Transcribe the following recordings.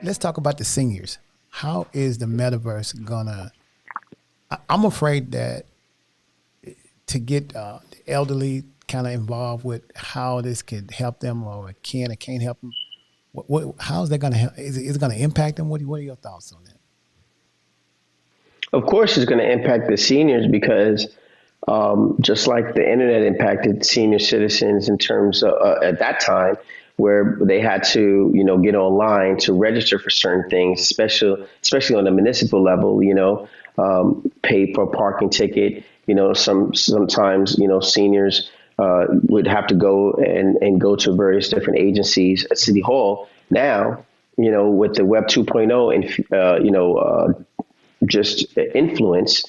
Let's talk about the seniors. How is the metaverse gonna? I'm afraid that to get the elderly kind of involved with how this could help them or can or can't help them. How is that going to help? Is it going to impact them? What are your thoughts on that? Of course, it's going to impact the seniors because just like the internet impacted senior citizens in terms of at that time, where they had to, get online to register for certain things, especially on the municipal level, pay for a parking ticket. Sometimes, seniors would have to go and go to various different agencies at City Hall. Now, with the Web 2.0 and, just influence,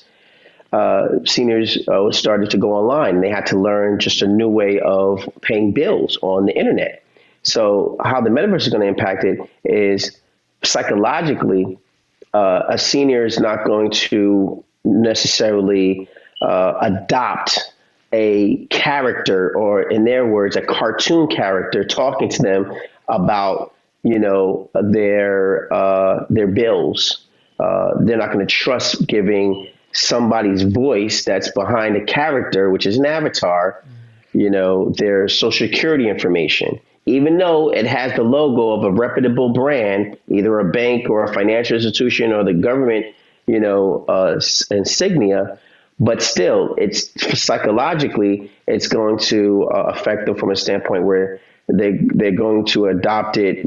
seniors started to go online. They had to learn just a new way of paying bills on the internet. So how the metaverse is going to impact it is psychologically, a senior is not going to necessarily adopt a character, or in their words, a cartoon character talking to them about, their bills. They're not going to trust giving somebody's voice that's behind a character, which is an avatar, their social security information, even though it has the logo of a reputable brand, either a bank or a financial institution or the government, insignia. But still, it's psychologically, it's going to affect them from a standpoint where they're going to adopt it,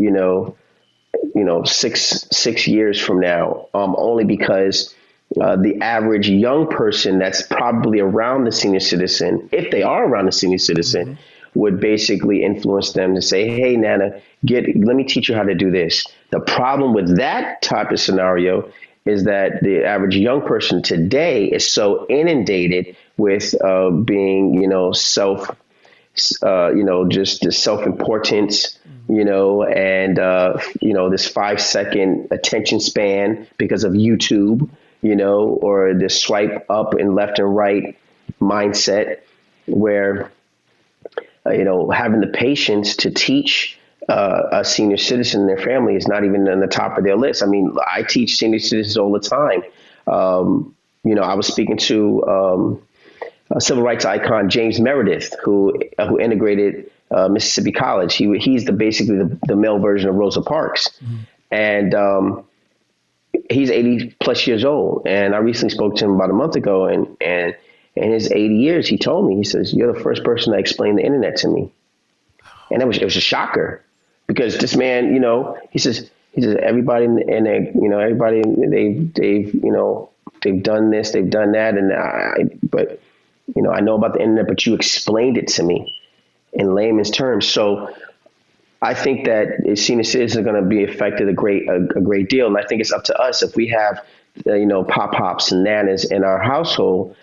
6 years from now, only because the average young person that's probably around the senior citizen, if they are around the senior citizen, would basically influence them to say, "Hey, Nana, let me teach you how to do this." The problem with that type of scenario is that the average young person today is so inundated with being, just the self-importance, and, this 5-second attention span because of YouTube, or the swipe up and left and right mindset where, having the patience to teach a senior citizen and their family is not even on the top of their list. I mean, I teach senior citizens all the time. I was speaking to a civil rights icon, James Meredith, who integrated Mississippi College. He's basically the male version of Rosa Parks. And he's 80 plus years old. And I recently spoke to him about a month ago, and in his 80 years, he told me, he says, "You're the first person to explain the internet to me." And it was a shocker, because this man, he says everybody everybody, they've done this, they've done that. But I know about the internet, but you explained it to me in layman's terms. So I think that senior citizens are going to be affected a great deal. And I think it's up to us, if we have, pop-pops and nanas in our household,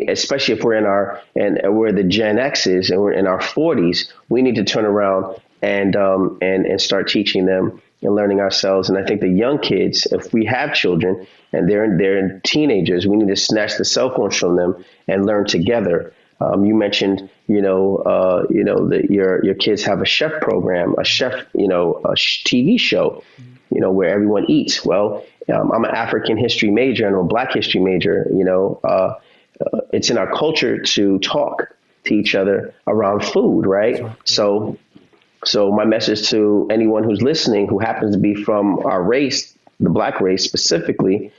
especially if we're the Gen X's and we're in our 40s, we need to turn around and start teaching them and learning ourselves. And I think the young kids, if we have children and they're teenagers, we need to snatch the cell phones from them and learn together. You mentioned, your kids have a chef program, a TV show, where everyone eats. Well, I'm an African history major and I'm a Black history major. It's in our culture to talk to each other around food, right? So my message to anyone who's listening who happens to be from our race, the Black race specifically,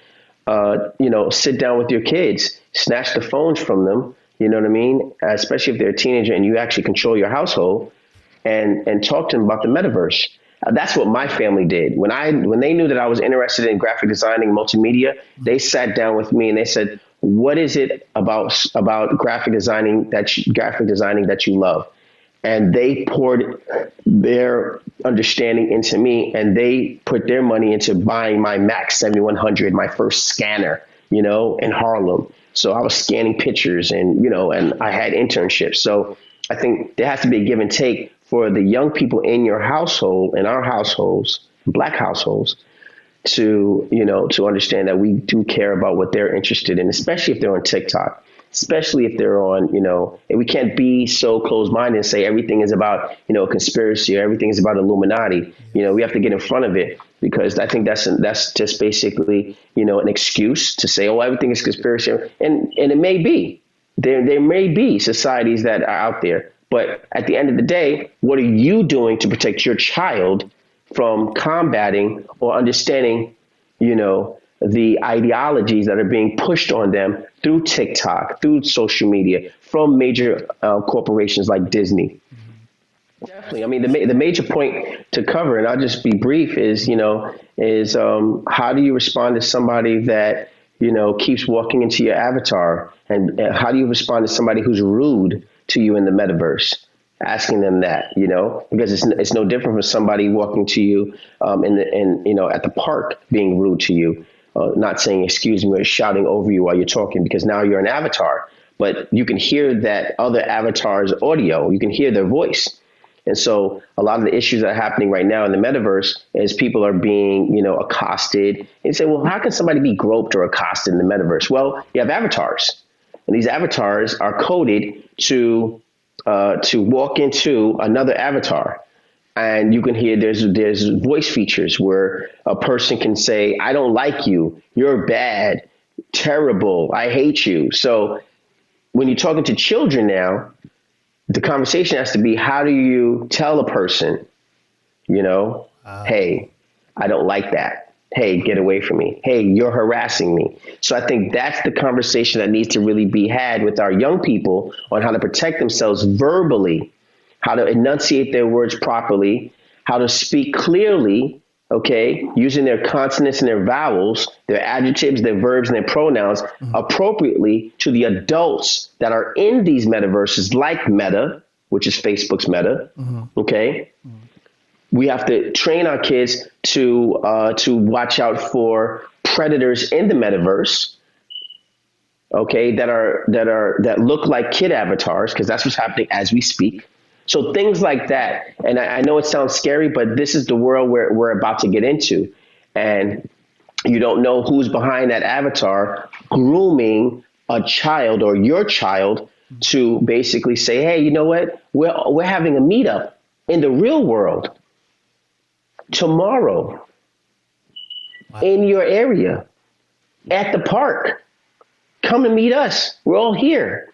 sit down with your kids, snatch the phones from them, you know what I mean? Especially if they're a teenager and you actually control your household, and talk to them about the metaverse. That's what my family did. When they knew that I was interested in graphic designing, multimedia, they sat down with me and they said, "What is it about graphic designing that you love?" And they poured their understanding into me, and they put their money into buying my Mac 7100, my first scanner, in Harlem. So I was scanning pictures and I had internships. So I think there has to be a give and take for the young people in your household, in our households, Black households, to understand that we do care about what they're interested in, especially if they're on TikTok. especially if they're on, and we can't be so closed-minded and say everything is about, a conspiracy or everything is about Illuminati. We have to get in front of it, because I think that's just basically, an excuse to say, oh, everything is conspiracy. And it may be. There may be societies that are out there. But at the end of the day, what are you doing to protect your child from combating or understanding, the ideologies that are being pushed on them through TikTok, through social media, from major corporations like Disney? Definitely. I mean, the major point to cover, and I'll just be brief, is how do you respond to somebody that keeps walking into your avatar, and how do you respond to somebody who's rude to you in the metaverse? Asking them that, because it's no different from somebody walking to you at the park being rude to you, not saying excuse me or shouting over you while you're talking, because now you're an avatar, but you can hear that other avatar's audio, you can hear their voice. And so a lot of the issues that are happening right now in the metaverse is people are being, accosted. And you say, well, how can somebody be groped or accosted in the metaverse? Well, you have avatars, and these avatars are coded to walk into another avatar. And you can hear there's voice features where a person can say, I don't like you, you're bad, terrible, I hate you. So when you're talking to children now, the conversation has to be, how do you tell a person, hey, I don't like that. Hey, get away from me. Hey, you're harassing me. So I think that's the conversation that needs to really be had with our young people on how to protect themselves verbally, how to enunciate their words properly, how to speak clearly, okay, using their consonants and their vowels, their adjectives, their verbs, and their pronouns appropriately to the adults that are in these metaverses, like Meta, which is Facebook's Meta, okay? We have to train our kids to watch out for predators in the metaverse, okay, that look like kid avatars, because that's what's happening as we speak. So things like that. And I know it sounds scary, but this is the world we're about to get into. And you don't know who's behind that avatar grooming a child or your child to basically say, hey, you know what? We're having a meetup in the real world tomorrow in your area at the park. Come and meet us. We're all here.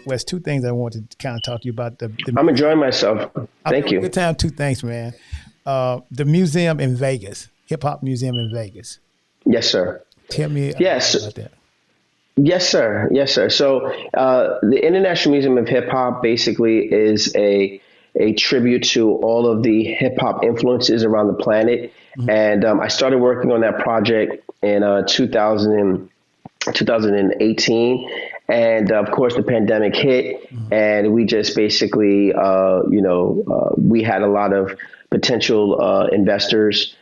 Wes, two things I want to kind of talk to you about. I'm enjoying myself. Thank you. Good time. Two things, man. The museum in Vegas, hip hop museum in Vegas. Yes, sir. Tell me about that. Yes, sir. Yes, sir. So the International Museum of Hip Hop basically is a tribute to all of the hip hop influences around the planet. Mm-hmm. And I started working on that project in 2018. And of course, the pandemic hit, and we just basically, we had a lot of potential investors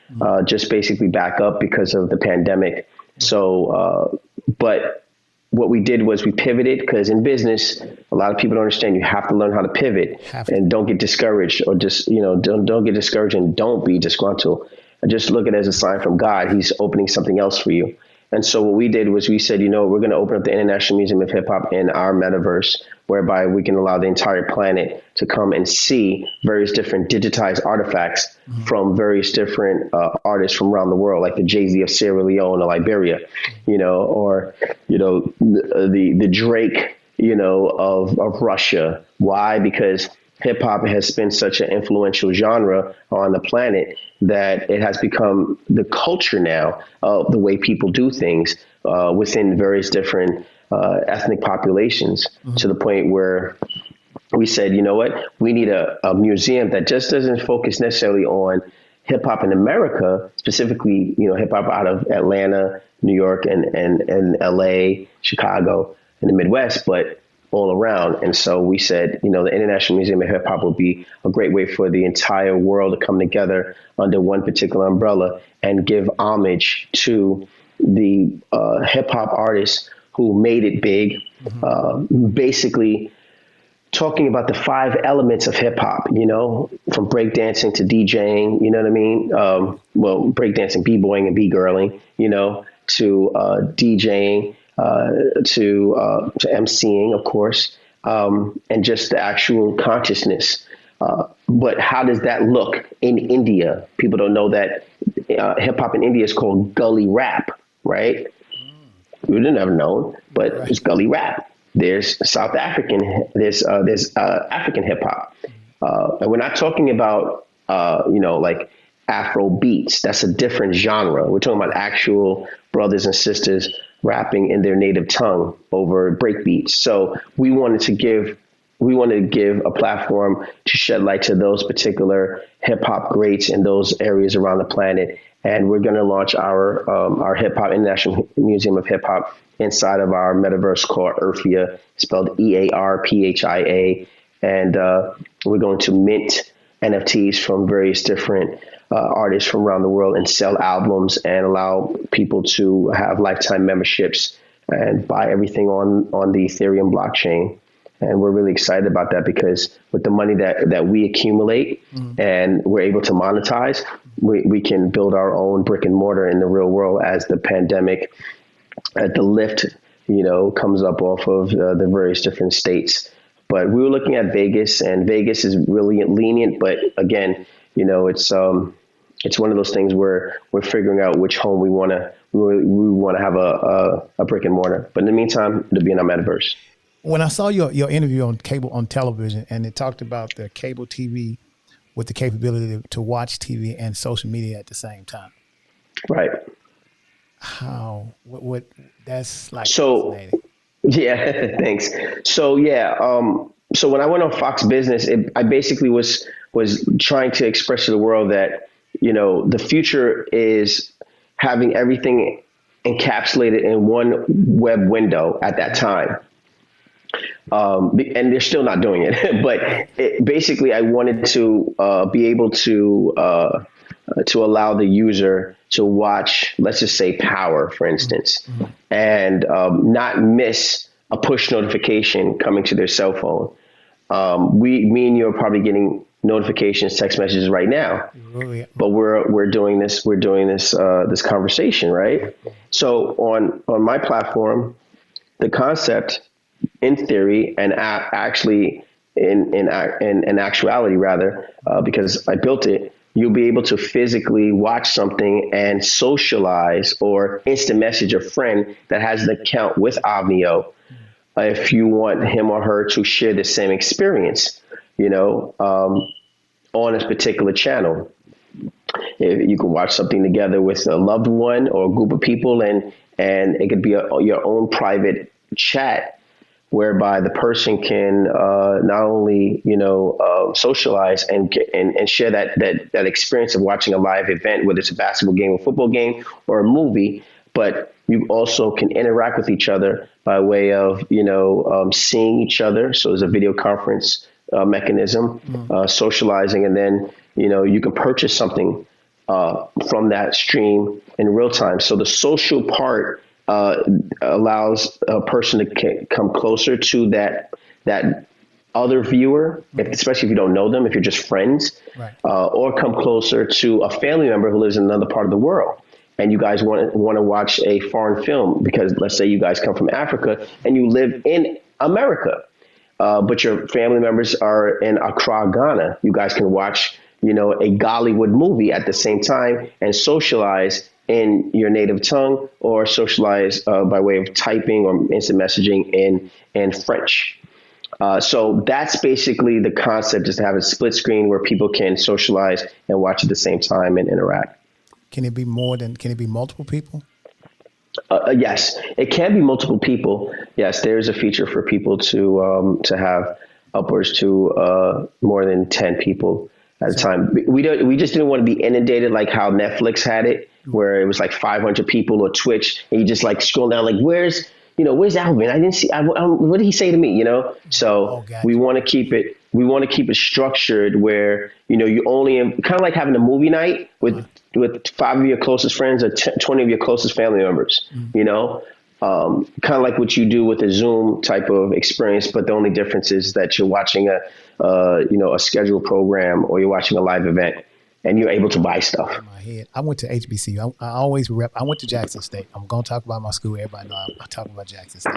just basically back up because of the pandemic. So, but what we did was we pivoted, because in business, a lot of people don't understand you have to learn how to pivot and don't get discouraged, or just, don't get discouraged, and don't be disgruntled. And just look at it as a sign from God. He's opening something else for you. And so what we did was we said, we're going to open up the International Museum of Hip Hop in our metaverse, whereby we can allow the entire planet to come and see various different digitized artifacts from various different artists from around the world, like the Jay-Z of Sierra Leone or Liberia, or, the Drake, of Russia. Why? Because hip hop has been such an influential genre on the planet that it has become the culture now of the way people do things within various different ethnic populations, to the point where we said, you know what, we need a museum that just doesn't focus necessarily on hip hop in America, specifically, hip hop out of Atlanta, New York, and LA, Chicago, and the Midwest, but all around. And so we said, the International Museum of Hip Hop would be a great way for the entire world to come together under one particular umbrella and give homage to the hip hop artists who made it big, basically talking about the 5 elements of hip hop, from breakdancing to DJing, you know what I mean? Breakdancing, b-boying and b-girling, to DJing, to MCing, of course, and just the actual consciousness. But how does that look in India? People don't know that hip hop in India is called gully rap, right? We would have never known, but it's gully rap. There's South African, there's African hip hop. And we're not talking about, like Afro beats. That's a different genre. We're talking about actual brothers and sisters rapping in their native tongue over break beats. So we wanted to give a platform to shed light to those particular hip hop greats in those areas around the planet. And we're going to launch our hip hop International Museum of Hip Hop inside of our metaverse called Earphia, spelled EARPHIA. And we're going to mint NFTs from various different artists from around the world and sell albums and allow people to have lifetime memberships and buy everything on the Ethereum blockchain. And we're really excited about that because with the money that we accumulate and we're able to monetize, we can build our own brick and mortar in the real world as the pandemic, the lift, comes up off of the various different states. But we were looking at Vegas, and Vegas is really lenient. But again, it's one of those things where we're figuring out which home we want to have a brick and mortar. But in the meantime, it'll be in our metaverse. When I saw your interview on television, and it talked about the cable TV with the capability to watch TV and social media at the same time. Right. What that's like. So, fascinating. Yeah, thanks. So, so when I went on Fox Business, I basically was trying to express to the world that, the future is having everything encapsulated in one web window at that time. And they're still not doing it, but basically I wanted to be able to allow the user to watch, let's just say Power, for instance, and not miss a push notification coming to their cell phone. Me and you are probably getting notifications, text messages right now, but we're doing this this conversation, right? So on my platform, the concept, in theory, and actually in actuality rather, because I built it, you'll be able to physically watch something and socialize or instant message a friend that has an account with Omnio if you want him or her to share the same experience, on a particular channel. If you can watch something together with a loved one or a group of people, and it could be your own private chat whereby the person can not only socialize and share that experience of watching a live event, whether it's a basketball game, a football game, or a movie, but you also can interact with each other by way of seeing each other. So there's a video conference mechanism, socializing, and then you can purchase something from that stream in real time. So the social part allows a person to come closer to that other viewer, especially if you don't know them, if you're just friends, right. Or come closer to a family member who lives in another part of the world. And you guys want to watch a foreign film because let's say you guys come from Africa and you live in America, but your family members are in Accra, Ghana. You guys can watch, a Gollywood movie at the same time and socialize in your native tongue, or socialize by way of typing or instant messaging in French. So that's basically the concept, is to have a split screen where people can socialize and watch at the same time and interact. Can it be multiple people? Yes, it can be multiple people. Yes, there's a feature for people to have upwards to more than 10 people at a time. We just didn't want to be inundated like how Netflix had it, where it was like 500 people, or Twitch, and you just like scroll down like, where's Alvin? I didn't see. What did he say to me? So gotcha. we want to keep it. We want to keep it structured where you only kind of like having a movie night with 5 of your closest friends or 20 of your closest family members. Kind of like what you do with a Zoom type of experience, but the only difference is that you're watching a scheduled program, or you're watching a live event, and you're able to buy stuff. In my head, I went to HBCU. I went to Jackson State. I'm going to talk about my school. Everybody know I talk about Jackson State.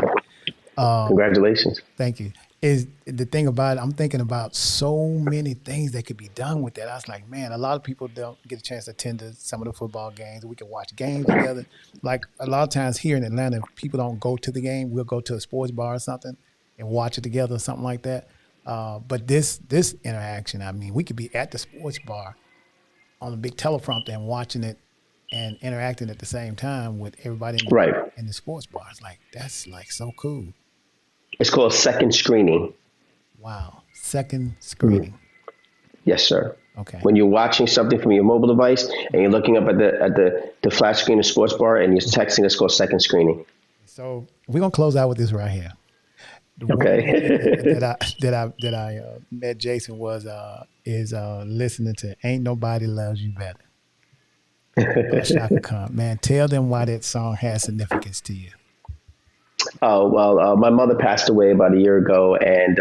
Congratulations. Thank you. Is the thing about it, I'm thinking about so many things that could be done with that. I was like, man, a lot of people don't get a chance to attend to some of the football games. We can watch games together. Like a lot of times here in Atlanta, if people don't go to the game, we'll go to a sports bar or something and watch it together or something like that. But this interaction, I mean, we could be at the sports bar on a big teleprompter and watching it and interacting at the same time with everybody in the sports bar. It's like, that's like so cool. It's called second screening. Wow. Second screening. Yes, sir. Okay. When you're watching something from your mobile device and you're looking up at the flat screen of sports bar and you're texting, it's called second screening. So we're gonna close out with this right here. Okay. that I met Jason is listening to "Ain't Nobody Loves You Better." Shaka Khan. Man, tell them why that song has significance to you. Oh, well, my mother passed away about a year ago, and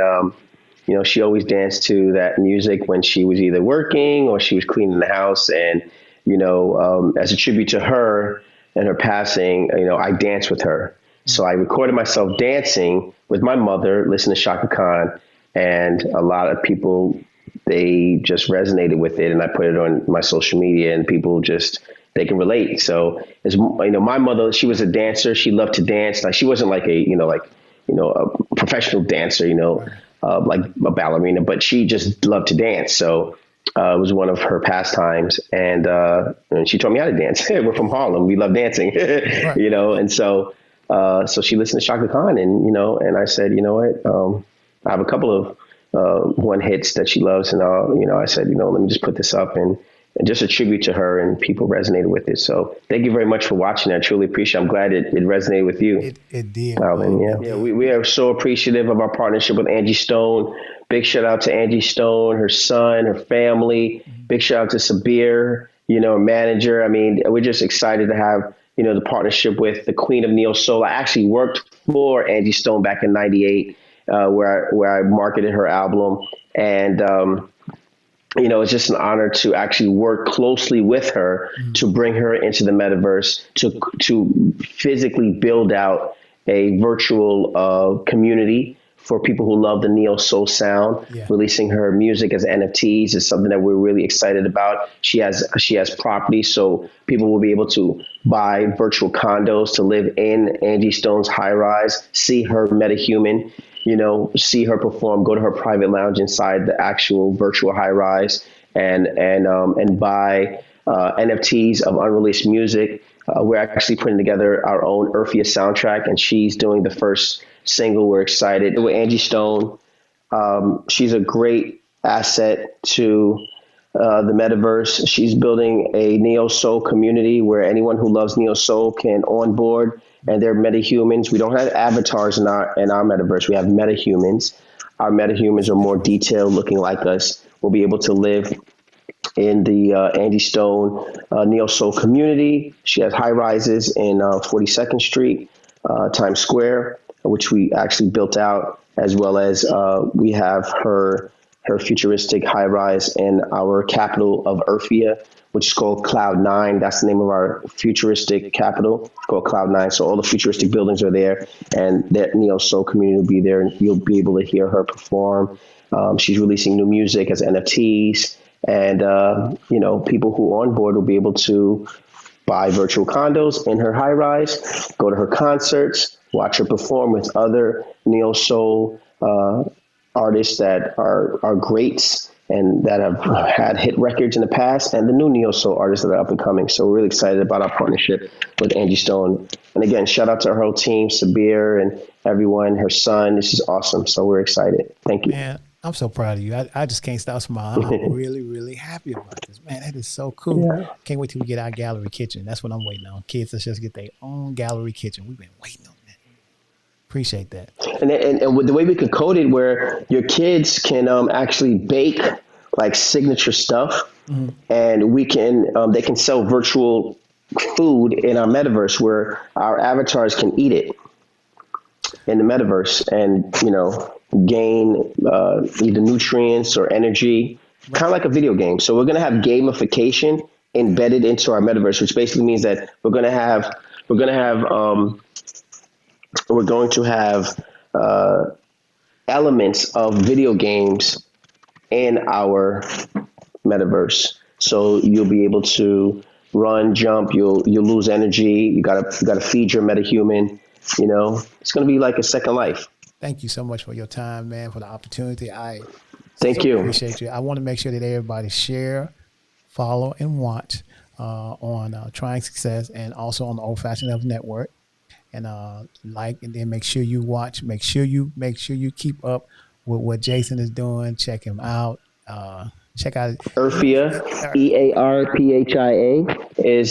she always danced to that music when she was either working or she was cleaning the house. And as a tribute to her and her passing, I danced with her. So I recorded myself dancing with my mother, listening to Shaka Khan, and a lot of people, they just resonated with it, and I put it on my social media, and people they can relate. So my mother, she was a dancer. She loved to dance. Like, she wasn't like a professional dancer, like a ballerina, but she just loved to dance. So it was one of her pastimes, and she taught me how to dance. We're from Harlem. We love dancing, and so she listened to Shaka Khan, and I said, I have a couple of one hits that she loves, and I said, let me just put this up and just a tribute to her, and people resonated with it. So thank you very much for watching. I truly appreciate it. I'm glad it resonated with you. It did. Alvin, yeah. We are so appreciative of our partnership with Angie Stone. Big shout out to Angie Stone, her son, her family. Big shout out to Sabir, her manager. I mean, we're just excited to have, the partnership with the Queen of Neo Soul. I actually worked for Angie Stone back in '98, where I marketed her album. And, it's just an honor to actually work closely with her to bring her into the metaverse, to physically build out a virtual community for people who love the neo soul sound. Yeah. Releasing her music as NFTs is something that we're really excited about. She has property, so people will be able to buy virtual condos to live in Angie Stone's high rise, see her metahuman, see her perform, go to her private lounge inside the actual virtual high rise, and buy NFTs of unreleased music. We're actually putting together our own Earthia soundtrack, and she's doing the first single. We're excited with Angie Stone. She's a great asset to the metaverse. She's building a neo soul community where anyone who loves neo soul can onboard, and they're metahumans. We don't have avatars in our metaverse. We have metahumans. Our metahumans are more detailed, looking like us. We'll be able to live in the Angie Stone neo soul community. She has high rises in 42nd Street, Times Square, which we actually built out, as well as we have her futuristic high rise in our capital of Earthia, which is called Cloud 9. That's the name of our futuristic capital. It's called Cloud 9. So all the futuristic buildings are there, and that neo soul community will be there, and you'll be able to hear her perform. She's releasing new music as NFTs, and people who are on board will be able to buy virtual condos in her high rise, go to her concerts, watch her perform with other neo soul artists that are greats and that have had hit records in the past, and the new neo soul artists that are up and coming. So we're really excited about our partnership with Angie Stone. And again, shout out to her whole team, Sabir and everyone, her son. This is awesome. So we're excited. Thank you. Man, I'm so proud of you. I just can't stop smiling. I'm really, really happy about this. Man, that is so cool. Yeah. Can't wait till we get our gallery kitchen. That's what I'm waiting on. Kids, let's just get their own gallery kitchen. We've been waiting on that. Appreciate that. And with the way we could code it, where your kids can actually bake like signature stuff, and we can they can sell virtual food in our metaverse where our avatars can eat it in the metaverse, and gain either nutrients or energy, kind of like a video game. So we're going to have gamification embedded into our metaverse, which basically means that we're going to have elements of video games in our metaverse. So you'll be able to run, jump. You'll lose energy. You gotta feed your metahuman. It's gonna be like a second life. Thank you so much for your time, man, for the opportunity. Thank you. Appreciate you. I want to make sure that everybody share, follow, and watch on Trying Success, and also on the Old Fashioned Love Network. And and then make sure you watch. Make sure you keep up with what Jason is doing. Check him out. Check out Earphia, EARPHIA.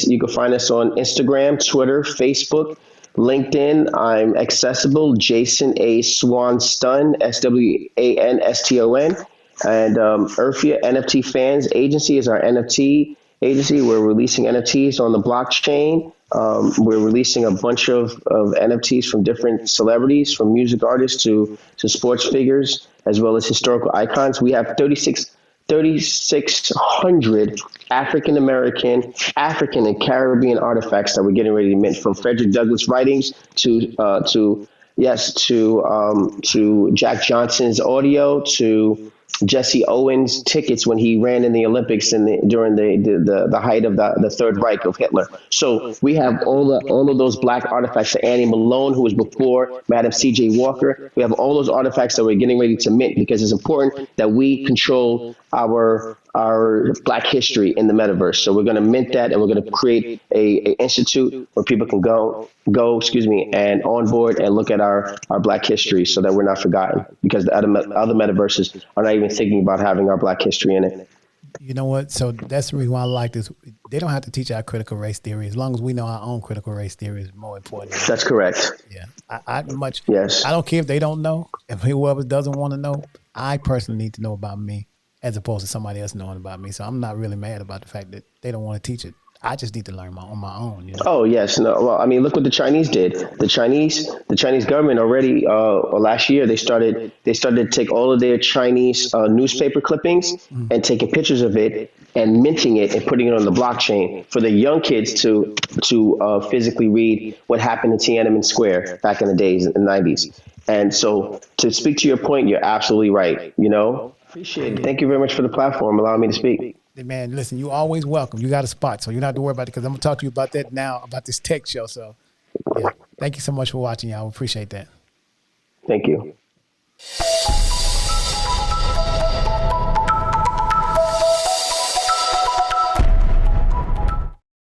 You can find us on Instagram, Twitter, Facebook, LinkedIn. I'm accessible. Jason A. Swanston, SWANSTON. And Earphia NFT Fans Agency is our NFT agency. We're releasing NFTs on the blockchain. We're releasing a bunch of NFTs from different celebrities, from music artists to sports figures, as well as historical icons. We have 3,600 African-American, African and Caribbean artifacts that we're getting ready to mint, from Frederick Douglass writings to Jack Johnson's audio to Jesse Owens' tickets when he ran in the Olympics during the height of the Third Reich of Hitler. So we have all of those black artifacts. To Annie Malone, who was before Madam C.J. Walker. We have all those artifacts that we're getting ready to mint, because it's important that we control our Black history in the metaverse. So we're going to mint that, and we're going to create a institute where people can go, and onboard and look at our Black history, so that we're not forgotten, because the other metaverses are not even thinking about having our Black history in it. You know what? So that's the reason why I like this. They don't have to teach our critical race theory. As long as we know our own critical race theory is more important. That's correct. Yeah. Yes. I don't care if they don't know. If whoever doesn't want to know, I personally need to know about me, as opposed to somebody else knowing about me. So I'm not really mad about the fact that they don't want to teach it. I just need to learn on my own. Oh yes, no. Well, I mean, look what the Chinese did. The Chinese government already last year they started to take all of their Chinese newspaper clippings and taking pictures of it and minting it and putting it on the blockchain for the young kids to physically read what happened in Tiananmen Square back in the days in the 90s. And so, to speak to your point, you're absolutely right. Appreciate it. Thank you very much for the platform, allowing me to speak. Man, listen, you're always welcome. You got a spot, so you don't have to worry about it, because I'm going to talk to you about that now, about this tech show. So, yeah, thank you so much for watching, y'all. We appreciate that. Thank you.